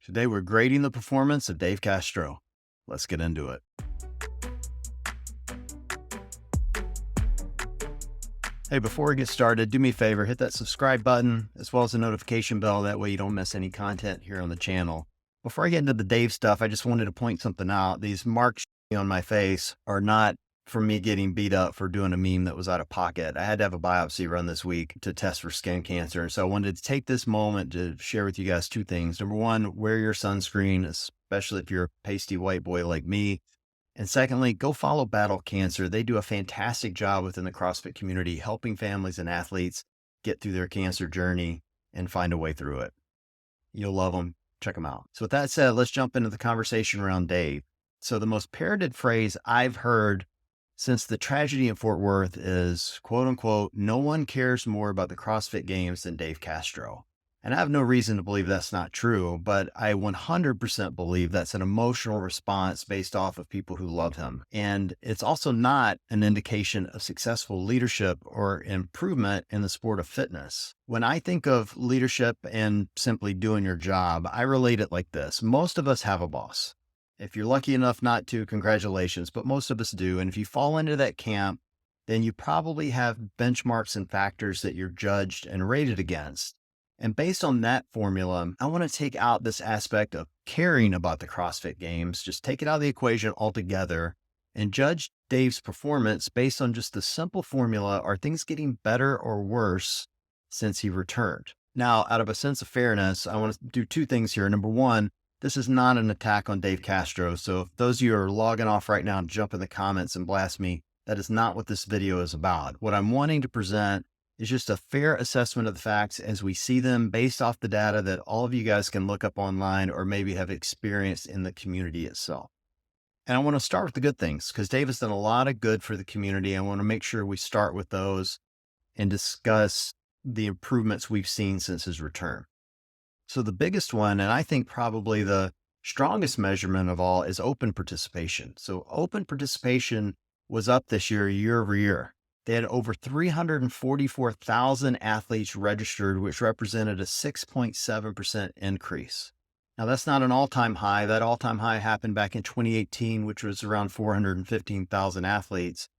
Today we're grading the performance of Dave Castro. Let's get into it. Hey, before we get started, do me a favor, hit that subscribe button as well as the notification bell. That way you don't miss any content here on the channel. Before I get into the Dave stuff, I just wanted to point something out. These marks on my face are not from me getting beat up for doing a meme that was out of pocket. I had to have a biopsy run this week to test for skin cancer. And so I wanted to take this moment to share with you guys two things. Number one, wear your sunscreen, especially if you're a pasty white boy like me. And secondly, go follow Battle Cancer. They do a fantastic job within the CrossFit community, helping families and athletes get through their cancer journey and find a way through it. You'll love them. Check them out. So with that said, let's jump into the conversation around Dave. So the most parroted phrase I've heard since the tragedy in Fort Worth is, quote unquote, no one cares more about the CrossFit Games than Dave Castro. And I have no reason to believe that's not true, but I 100% believe that's an emotional response based off of people who love him. And it's also not an indication of successful leadership or improvement in the sport of fitness. When I think of leadership and simply doing your job, I relate it like this. Most of us have a boss. If you're lucky enough not to, congratulations, but most of us do. And if you fall into that camp, then you probably have benchmarks and factors that you're judged and rated against. And based on that formula, I want to take out this aspect of caring about the CrossFit Games, just take it out of the equation altogether and judge Dave's performance based on just the simple formula. Are things getting better or worse since he returned? Now, out of a sense of fairness, I want to do two things here. Number one, this is not an attack on Dave Castro. So if those of you are logging off right now and jump in the comments and blast me, that is not what this video is about. What I'm wanting to present is just a fair assessment of the facts as we see them based off the data that all of you guys can look up online or maybe have experienced in the community itself. And I want to start with the good things because Dave has done a lot of good for the community. I want to make sure we start with those and discuss the improvements we've seen since his return. So the biggest one, and I think probably the strongest measurement of all, is open participation. So open participation was up this year over year. They had over 344,000 athletes registered, which represented a 6.7% increase. Now, that's not an all-time high. That all-time high happened back in 2018, which was around 415,000 athletes.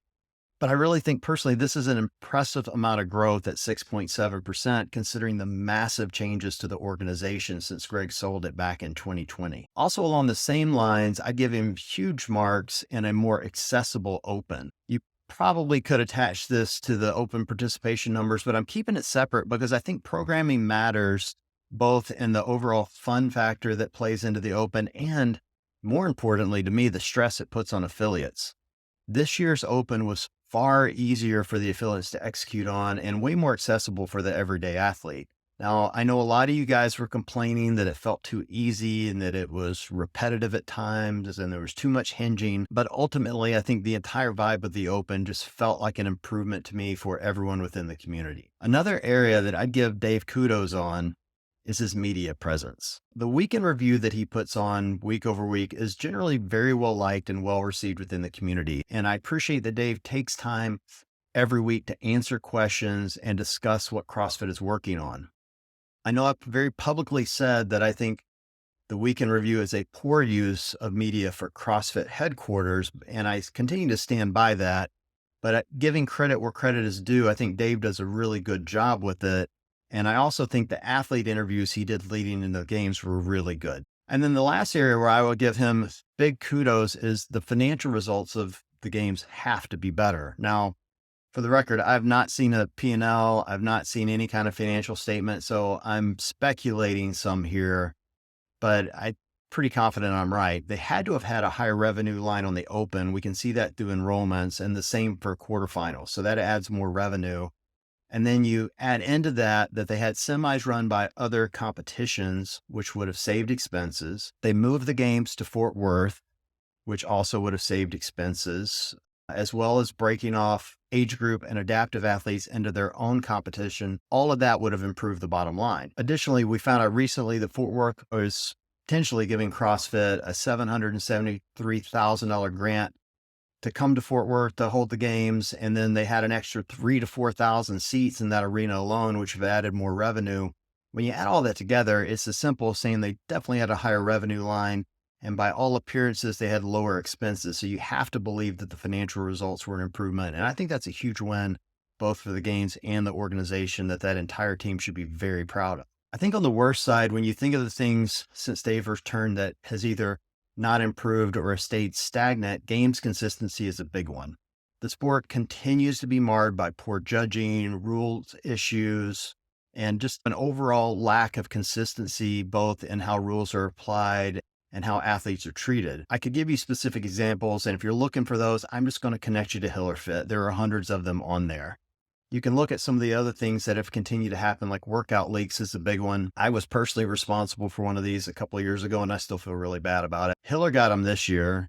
But I really think personally, this is an impressive amount of growth at 6.7%, considering the massive changes to the organization since Greg sold it back in 2020. Also along the same lines, I give him huge marks in a more accessible open. You probably could attach this to the open participation numbers, but I'm keeping it separate because I think programming matters both in the overall fun factor that plays into the open and, more importantly to me, the stress it puts on affiliates. This year's open was far easier for the affiliates to execute on and way more accessible for the everyday athlete. Now, I know a lot of you guys were complaining that it felt too easy and that it was repetitive at times and there was too much hinging, but ultimately I think the entire vibe of the open just felt like an improvement to me for everyone within the community. Another area that I'd give Dave kudos on is his media presence. The weekend review that he puts on week over week is generally very well liked and well received within the community. And I appreciate that Dave takes time every week to answer questions and discuss what CrossFit is working on. I know I've very publicly said that I think the weekend review is a poor use of media for CrossFit headquarters, and I continue to stand by that. But giving credit where credit is due, I think Dave does a really good job with it. And I also think the athlete interviews he did leading into the games were really good. And then the last area where I will give him big kudos is the financial results of the games have to be better. Now, for the record, I've not seen a P&L. I've not seen any kind of financial statement. So I'm speculating some here, but I'm pretty confident I'm right. They had to have had a higher revenue line on the open. We can see that through enrollments and the same for quarterfinals. So that adds more revenue. And then you add into that they had semis run by other competitions, which would have saved expenses. They moved the games to Fort Worth, which also would have saved expenses, as well as breaking off age group and adaptive athletes into their own competition. All of that would have improved the bottom line. Additionally, we found out recently that Fort Worth was potentially giving CrossFit a $773,000 grant to come to Fort Worth to hold the games. And then they had an extra 3,000 to 4,000 seats in that arena alone, which have added more revenue. When you add all that together, it's as simple as saying they definitely had a higher revenue line, and by all appearances, they had lower expenses. So you have to believe that the financial results were an improvement. And I think that's a huge win, both for the games and the organization, that entire team should be very proud of. I think on the worst side, when you think of the things since Dave returned that has either not improved or stayed stagnant, games consistency is a big one. The sport continues to be marred by poor judging, rules issues, and just an overall lack of consistency, both in how rules are applied and how athletes are treated. I could give you specific examples, and if you're looking for those, I'm just going to connect you to Hill or Fit. There are hundreds of them on there. You can look at some of the other things that have continued to happen, like workout leaks is a big one. I was personally responsible for one of these a couple of years ago, and I still feel really bad about it. Hiller got them this year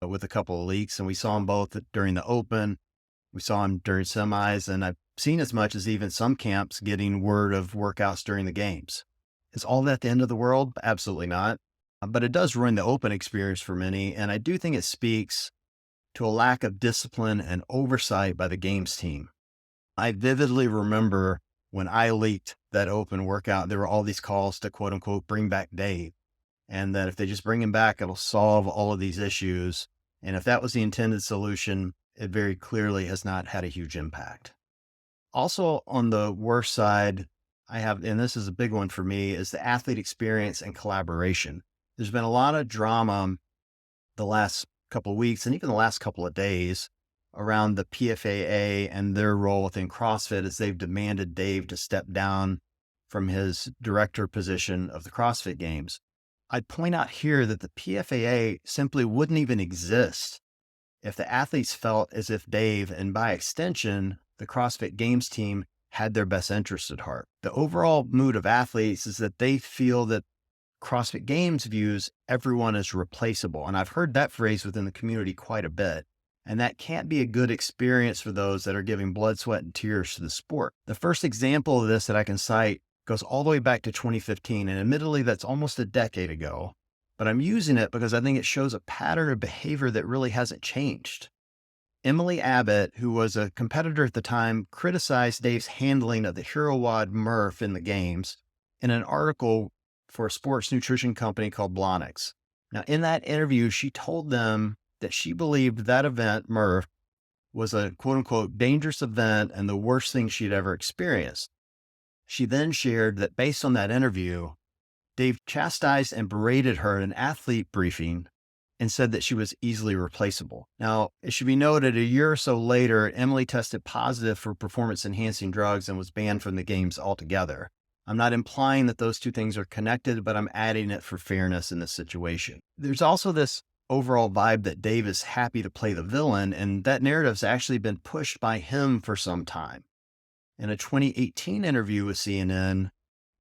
with a couple of leaks, and we saw them both during the Open. We saw him during semis, and I've seen as much as even some camps getting word of workouts during the games. Is all that the end of the world? Absolutely not. But it does ruin the Open experience for many, and I do think it speaks to a lack of discipline and oversight by the games team. I vividly remember when I leaked that Open workout, there were all these calls to quote unquote bring back Dave, and that if they just bring him back, it'll solve all of these issues. And if that was the intended solution, it very clearly has not had a huge impact. Also, on the worst side, I have, and this is a big one for me, is the athlete experience and collaboration. There's been a lot of drama the last couple of weeks and even the last couple of days around the PFAA and their role within CrossFit as they've demanded Dave to step down from his director position of the CrossFit Games. I'd point out here that the PFAA simply wouldn't even exist if the athletes felt as if Dave, and by extension, the CrossFit Games team, had their best interests at heart. The overall mood of athletes is that they feel that CrossFit Games views everyone as replaceable. And I've heard that phrase within the community quite a bit. And that can't be a good experience for those that are giving blood, sweat, and tears to the sport. The first example of this that I can cite goes all the way back to 2015. And admittedly, that's almost a decade ago. But I'm using it because I think it shows a pattern of behavior that really hasn't changed. Emily Abbott, who was a competitor at the time, criticized Dave's handling of the HeroWad Murph in the games in an article for a sports nutrition company called Blonix. Now, in that interview, she told them that she believed that event, Murph, was a quote unquote dangerous event and the worst thing she'd ever experienced. She then shared that based on that interview, Dave chastised and berated her in an athlete briefing and said that she was easily replaceable. Now, it should be noted a year or so later, Emily tested positive for performance enhancing drugs and was banned from the games altogether. I'm not implying that those two things are connected, but I'm adding it for fairness in this situation. There's also this overall vibe that Dave is happy to play the villain, and that narrative's actually been pushed by him for some time. In a 2018 interview with CNN,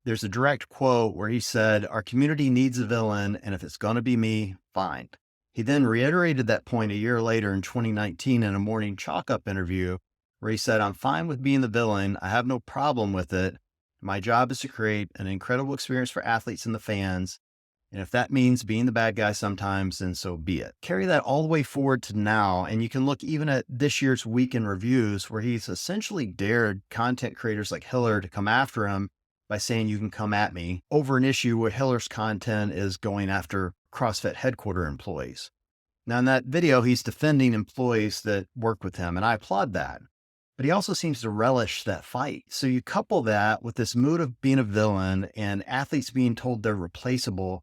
there's a direct quote where he said, "Our community needs a villain, and if it's going to be me, fine." He then reiterated that point a year later in 2019 in a Morning Chalk Up interview where he said, "I'm fine with being the villain. I have no problem with it. My job is to create an incredible experience for athletes and the fans. And if that means being the bad guy sometimes, then so be it." Carry that all the way forward to now, and you can look even at this year's weekend reviews where he's essentially dared content creators like Hiller to come after him by saying, "You can come at me," over an issue where Hiller's content is going after CrossFit headquarter employees. Now, in that video, he's defending employees that work with him, and I applaud that. But he also seems to relish that fight. So you couple that with this mood of being a villain and athletes being told they're replaceable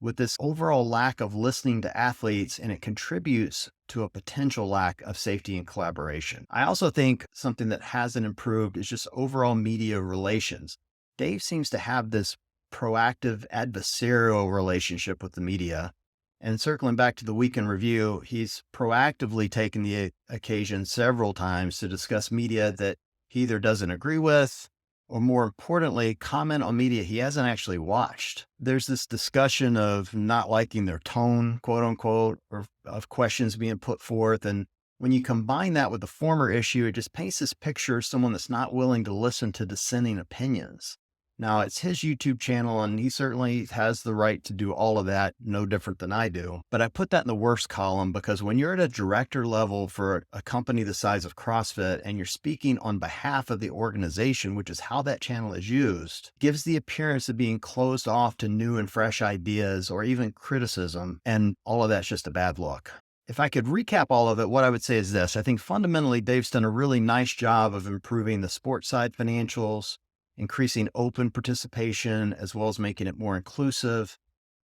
with this overall lack of listening to athletes, and it contributes to a potential lack of safety and collaboration. I also think something that hasn't improved is just overall media relations. Dave seems to have this proactive adversarial relationship with the media. And circling back to the weekend review, he's proactively taken the occasion several times to discuss media that he either doesn't agree with, or more importantly, comment on media he hasn't actually watched. There's this discussion of not liking their tone, quote unquote, or of questions being put forth. And when you combine that with the former issue, it just paints this picture of someone that's not willing to listen to dissenting opinions. Now, it's his YouTube channel, and he certainly has the right to do all of that, no different than I do. But I put that in the worst column because when you're at a director level for a company the size of CrossFit and you're speaking on behalf of the organization, which is how that channel is used, gives the appearance of being closed off to new and fresh ideas or even criticism. And all of that's just a bad look. If I could recap all of it, what I would say is this. I think fundamentally, Dave's done a really nice job of improving the sports side financials, increasing open participation, as well as making it more inclusive.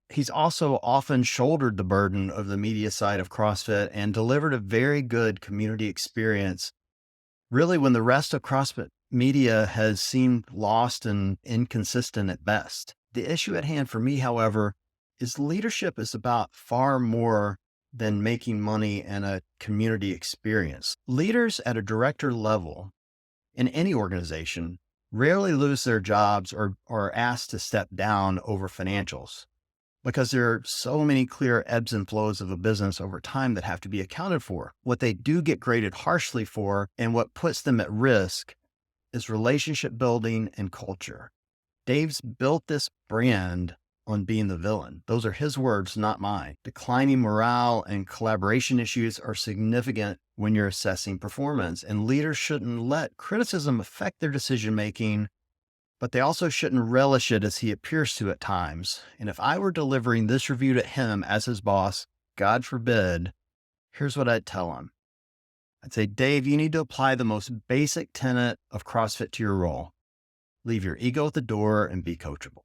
He's also often shouldered the burden of the media side of CrossFit and delivered a very good community experience, really when the rest of CrossFit media has seemed lost and inconsistent at best. The issue at hand for me, however, is leadership is about far more than making money and a community experience. Leaders at a director level in any organization rarely lose their jobs or are asked to step down over financials because there are so many clear ebbs and flows of a business over time that have to be accounted for. What they do get graded harshly for and what puts them at risk is relationship building and culture. Dave's built this brand on being the villain. Those are his words, not mine. Declining morale and collaboration issues are significant when you're assessing performance, and leaders shouldn't let criticism affect their decision making, but they also shouldn't relish it as he appears to at times. And if I were delivering this review to him as his boss, God forbid, here's what I'd tell him. I'd say, Dave, you need to apply the most basic tenet of CrossFit to your role. Leave your ego at the door and be coachable.